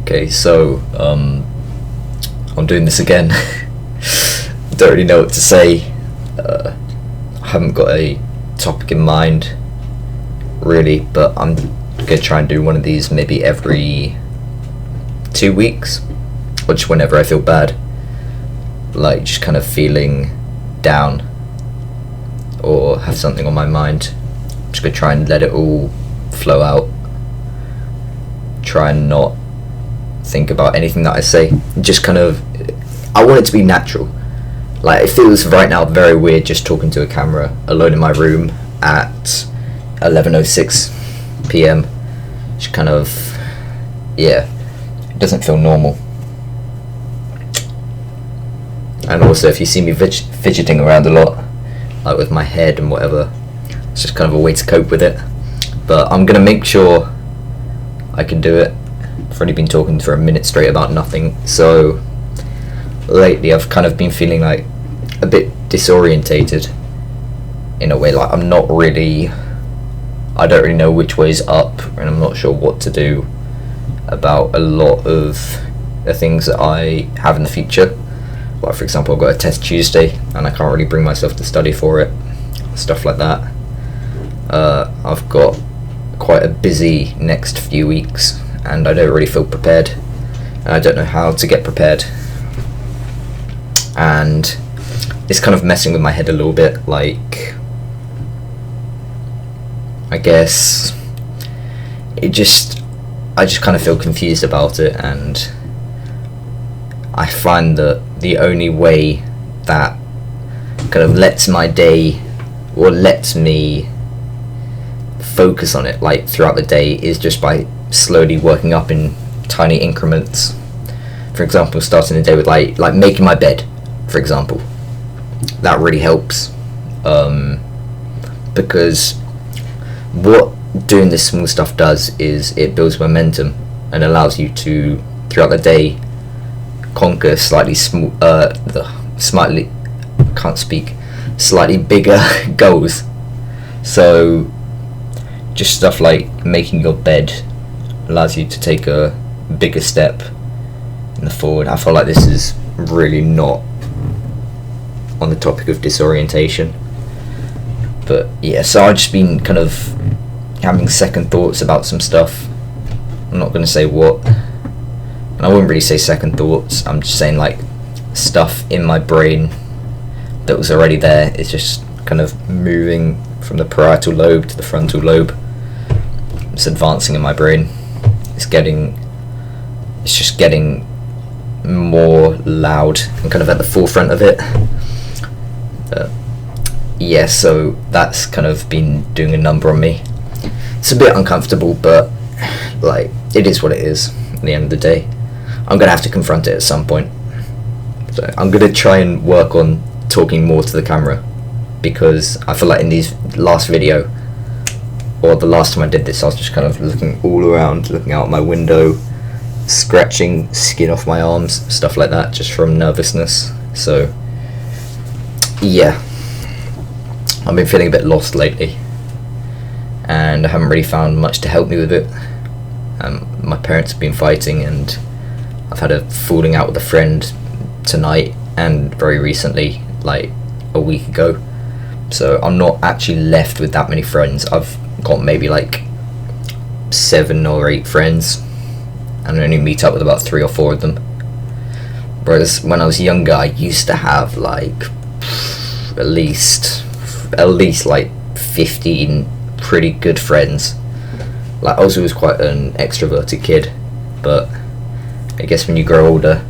Okay, so I'm doing this again. Don't really know what to say. I haven't got a topic in mind really, but I'm gonna try and do one of these maybe every 2 weeks, or just whenever I feel bad, like just kind of feeling down or have something on my mind. I'm just gonna try and let it all flow out, try and not think about anything that I say, just kind of, I want it to be natural. Like, it feels right now very weird just talking to a camera alone in my room at 11:06 p.m. Just kind of, yeah, it doesn't feel normal. And also, if you see me fidgeting around a lot, like with my head and whatever, it's just kind of a way to cope with it. But I'm gonna make sure I can do it. I've already been talking for a minute straight about nothing, so lately I've kind of been feeling like a bit disorientated in a way. Like, I don't really know which way's up, and I'm not sure what to do about a lot of the things that I have in the future. Like, for example, I've got a test Tuesday and I can't really bring myself to study for it, stuff like that. I've got quite a busy next few weeks and I don't really feel prepared, and I don't know how to get prepared, and it's kind of messing with my head a little bit. Like, I guess I just kind of feel confused about it, and I find that the only way that kind of lets my day, or lets me focus on it like throughout the day, is just by slowly working up in tiny increments. For example, starting the day with like making my bed, for example. That really helps, because what doing this small stuff does is it builds momentum and allows you to, throughout the day, conquer slightly bigger goals. So just stuff like making your bed allows you to take a bigger step in the forward. I feel like this is really not on the topic of disorientation, but yeah, so I've just been kind of having second thoughts about some stuff. I'm not going to say what, and I wouldn't really say second thoughts, I'm just saying like stuff in my brain that was already there is just kind of moving from the parietal lobe to the frontal lobe. It's advancing in my brain. It's just getting more loud and kind of at the forefront of it. Yeah, so that's kind of been doing a number on me. It's a bit uncomfortable, but like, it is what it is at the end of the day. I'm gonna have to confront it at some point. So I'm gonna try and work on talking more to the camera, because I feel like in these last video, or the last time I did this, I was just kind of looking all around, looking out my window, scratching skin off my arms, stuff like that, just from nervousness. So yeah, I've been feeling a bit lost lately, and I haven't really found much to help me with it. My parents have been fighting, and I've had a falling out with a friend tonight, and very recently, like a week ago. So I'm not actually left with that many friends. I've got maybe like 7 or 8 friends, and I only meet up with about 3 or 4 of them. Whereas when I was younger, I used to have like at least like 15 pretty good friends. Like, I also was quite an extroverted kid, but I guess when you grow older,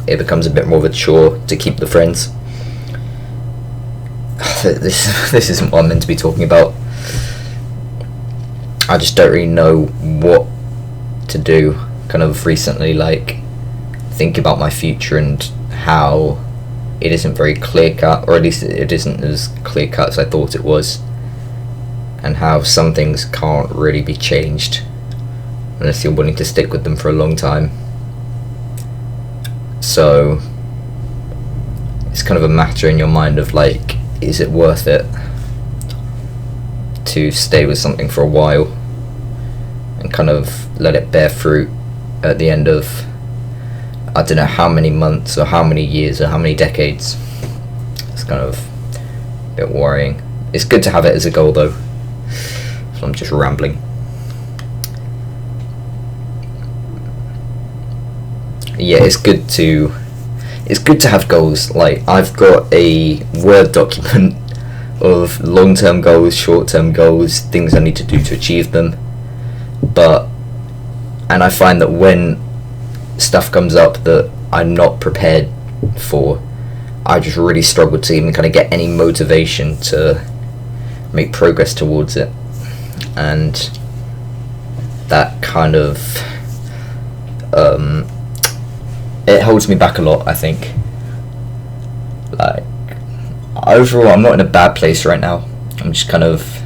it becomes a bit more of a chore to keep the friends. This isn't what I'm meant to be talking about. I just don't really know what to do kind of recently, like think about my future and how it isn't very clear cut, or at least it isn't as clear cut as I thought it was, and how some things can't really be changed unless you're willing to stick with them for a long time. So it's kind of a matter in your mind of like, is it worth it to stay with something for a while and kind of let it bear fruit at the end of I don't know how many months or how many years or how many decades. It's kind of a bit worrying. It's good to have it as a goal though. So I'm just rambling. Yeah, it's good to have goals. Like, I've got a Word document of long-term goals, short-term goals, things I need to do to achieve them. And I find that when stuff comes up that I'm not prepared for, I just really struggle to even kind of get any motivation to make progress towards it. And that kind of it holds me back a lot, I think. Like, overall, I'm not in a bad place right now. I'm just kind of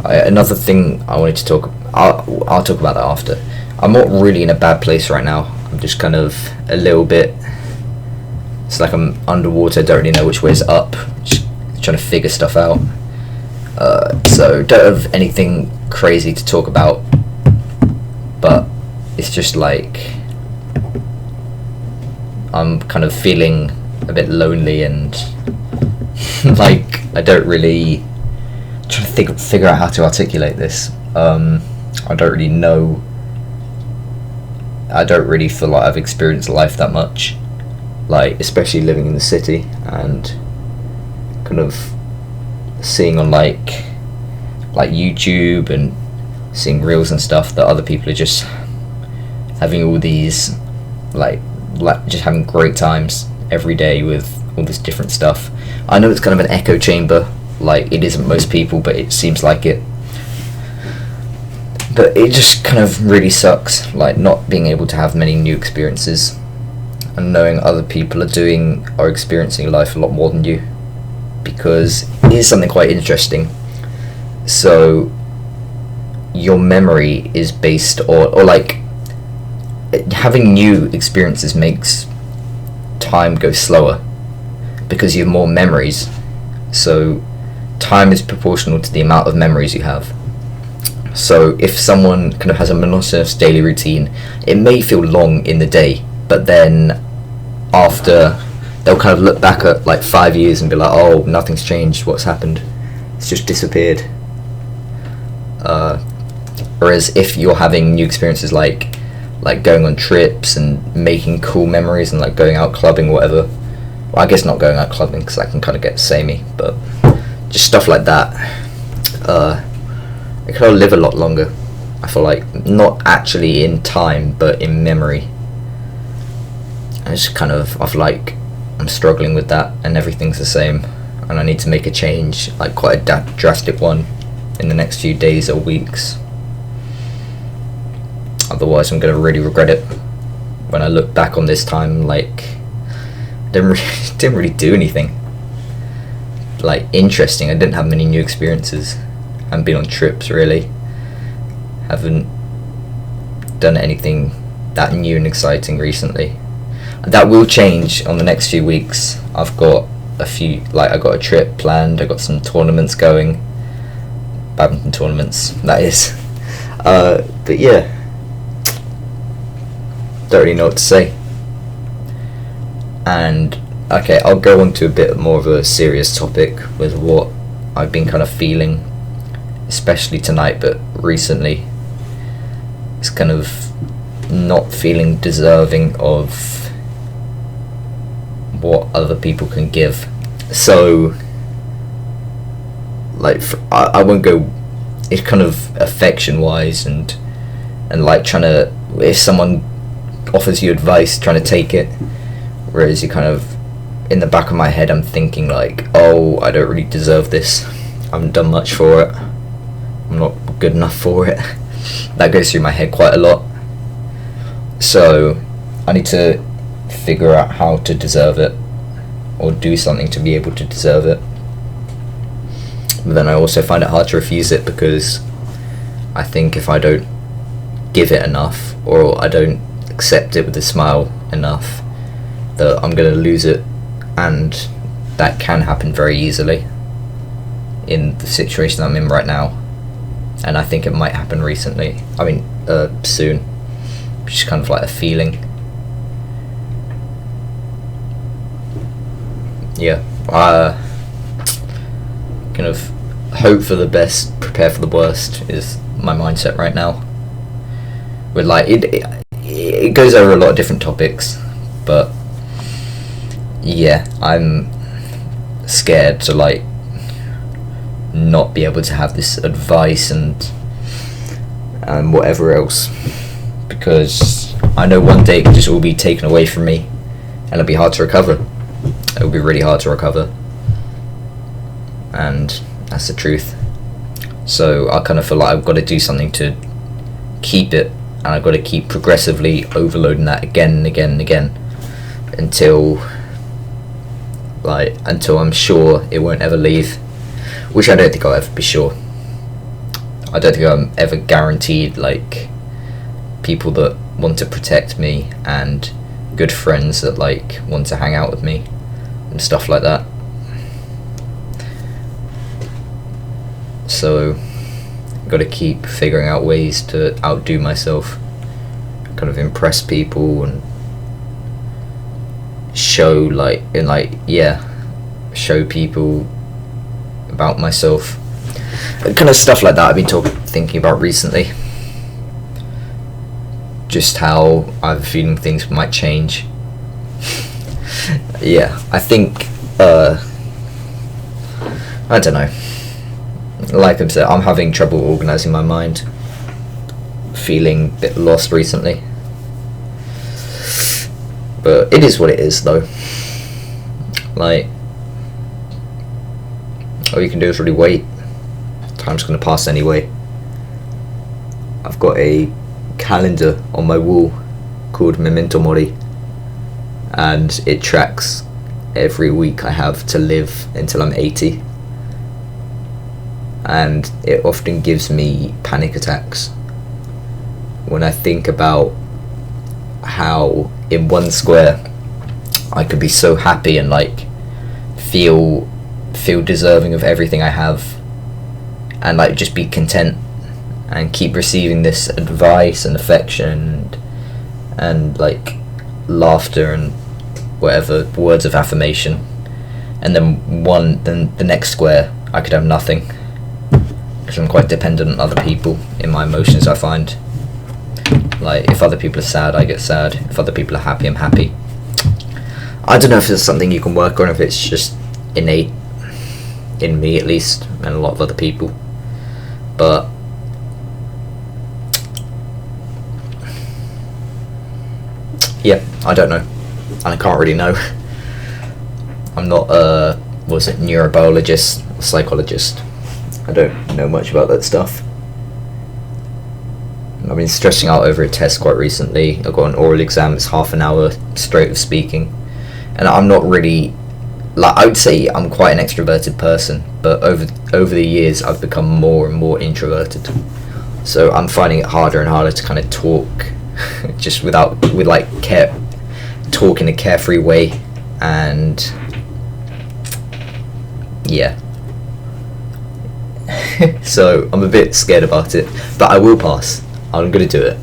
another thing I wanted to talk. I'll talk about that after. I'm not really in a bad place right now. I'm just kind of a little bit. It's like I'm underwater. Don't really know which way is up. Just trying to figure stuff out. So don't have anything crazy to talk about. But it's just like I'm kind of feeling a bit lonely and like I don't really try to figure out how to articulate this. I don't really know. I don't really feel like I've experienced life that much, like especially living in the city and kind of seeing on like YouTube and seeing reels and stuff that other people are just having all these like just having great times every day with all this different stuff. I know it's kind of an echo chamber, like it isn't most people, but it seems like it. But it just kind of really sucks, like not being able to have many new experiences and knowing other people are experiencing life a lot more than you, because it is something quite interesting. So your memory is based or like having new experiences makes time go slower because you have more memories. So time is proportional to the amount of memories you have. So if someone kind of has a monotonous daily routine, it may feel long in the day, but then after they'll kind of look back at like 5 years and be like, oh, nothing's changed, what's happened? It's just disappeared. Whereas if you're having new experiences like going on trips and making cool memories and like going out clubbing or whatever, well, I guess not going out clubbing because that can kind of get samey, but just stuff like that, I kind of live a lot longer. I feel like, not actually in time but in memory. And it's kind of, I feel like I'm struggling with that and everything's the same and I need to make a change, like quite a drastic one, in the next few days or weeks. Otherwise I'm going to really regret it when I look back on this time. Like, didn't really do anything like interesting. I didn't have many new experiences. Haven't been on trips really. Haven't done anything that new and exciting recently. That will change on the next few weeks. I've got I got a trip planned. I got some tournaments going, badminton tournaments, that is. But yeah, don't really know what to say. And okay, I'll go on to a bit more of a serious topic with what I've been kind of feeling, especially tonight, but recently. It's kind of not feeling deserving of what other people can give. So like I won't go, it's kind of affection wise and like trying to, if someone offers you advice, trying to take it, whereas you kind of, in the back of my head I'm thinking like, oh, I don't really deserve this, I haven't done much for it, I'm not good enough for it. That goes through my head quite a lot. So I need to figure out how to deserve it, or do something to be able to deserve it. But then I also find it hard to refuse it, because I think if I don't give it enough, or I don't accept it with a smile enough, that I'm going to lose it. And that can happen very easily in the situation I'm in right now. And I think it might happen soon. which is kind of like a feeling. Yeah, kind of hope for the best, prepare for the worst is my mindset right now. With like it goes over a lot of different topics, but yeah, I'm scared to like not be able to have this advice and whatever else, because I know one day it could just all be taken away from me and it'll be hard to recover. It'll be really hard to recover, and that's the truth. So I kind of feel like I've got to do something to keep it, and I've got to keep progressively overloading that again and again and again until I'm sure it won't ever leave, which I don't think I'll ever be sure. I don't think I'm ever guaranteed like people that want to protect me and good friends that like want to hang out with me and stuff like that. So I've got to keep figuring out ways to outdo myself, kind of impress people and show show people about myself, kind of stuff like that. I've been thinking about recently, just how I have a feeling things might change. Yeah, I think I don't know, like I said, I'm having trouble organising my mind, feeling a bit lost recently, but it is what it is though. Like, all you can do is really wait. Time's gonna pass anyway. I've got a calendar on my wall called Memento Mori, and it tracks every week I have to live until I'm 80, and it often gives me panic attacks when I think about how in one square I could be so happy and like feel deserving of everything I have, and like just be content and keep receiving this advice and affection and like laughter and whatever words of affirmation, and then the next square I could have nothing, because I'm quite dependent on other people in my emotions. I find like if other people are sad, I get sad. If other people are happy, I'm happy. I don't know if it's something you can work on, if it's just innate in me at least, and a lot of other people, but yeah, I don't know, and I can't really know. I'm not a neurobiologist or psychologist. I don't know much about that stuff. I've been stressing out over a test quite recently. I've got an oral exam. It's half an hour straight of speaking, and I'm not really, like, I would say I'm quite an extroverted person, but over the years I've become more and more introverted. So I'm finding it harder and harder to kind of talk just talk in a carefree way, and yeah. So I'm a bit scared about it, but I will pass. I'm gonna do it.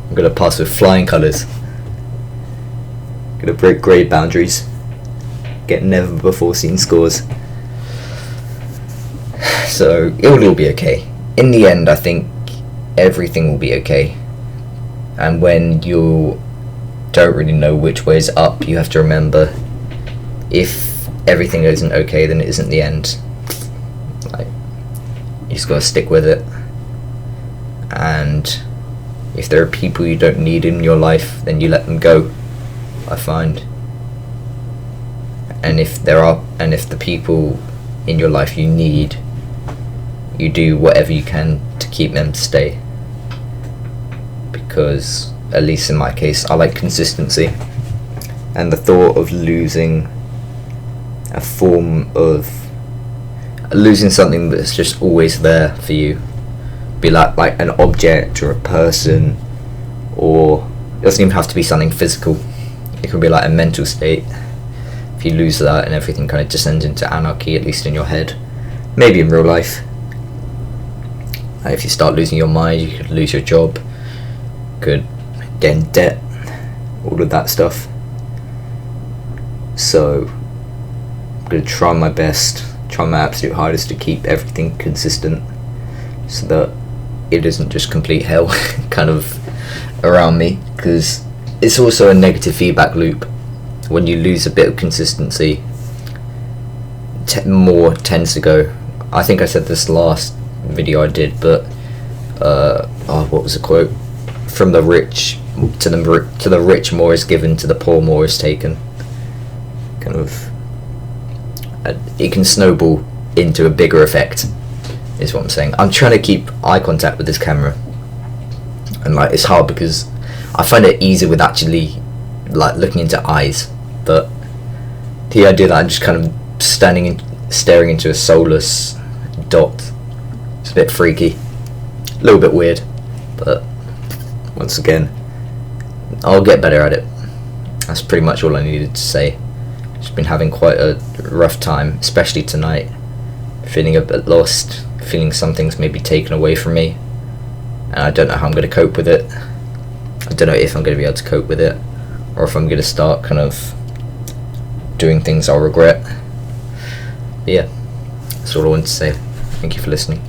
I'm gonna pass with flying colours. Gonna break grade boundaries, get never before seen scores. So it will all be okay. In the end, I think everything will be okay. And when you don't really know which way is up, you have to remember, if everything isn't okay, then it isn't the end. Like, you just gotta stick with it. And if there are people you don't need in your life, then you let them go, I find. And if the people in your life you need, you do whatever you can to keep them to stay. Because, at least in my case, I like consistency, and the thought of losing something that's just always there for you, be like an object or a person, or it doesn't even have to be something physical. It could be like a mental state. If you lose that, and everything kind of descends into anarchy, at least in your head, maybe in real life. If you start losing your mind, you could lose your job, could get in debt, all of that stuff. So I'm going to try my best, try my absolute hardest to keep everything consistent so that it isn't just complete hell kind of around me, because it's also a negative feedback loop. When you lose a bit of consistency, more tends to go. I think I said this last video I did, but what was the quote? From the rich to the rich, more is given; to the poor, more is taken. Kind of, it can snowball into a bigger effect, is what I'm saying. I'm trying to keep eye contact with this camera, and like it's hard because I find it easier with actually like looking into eyes, but the idea that I'm just kind of staring into a soulless dot, it's a bit freaky, a little bit weird, but once again, I'll get better at it. That's pretty much all I needed to say. Just been having quite a rough time, especially tonight, feeling a bit lost, feeling some things may be taken away from me, and I don't know how I'm going to cope with it. I don't know if I'm going to be able to cope with it, or if I'm going to start kind of doing things I'll regret. But yeah, that's all I wanted to say. Thank you for listening.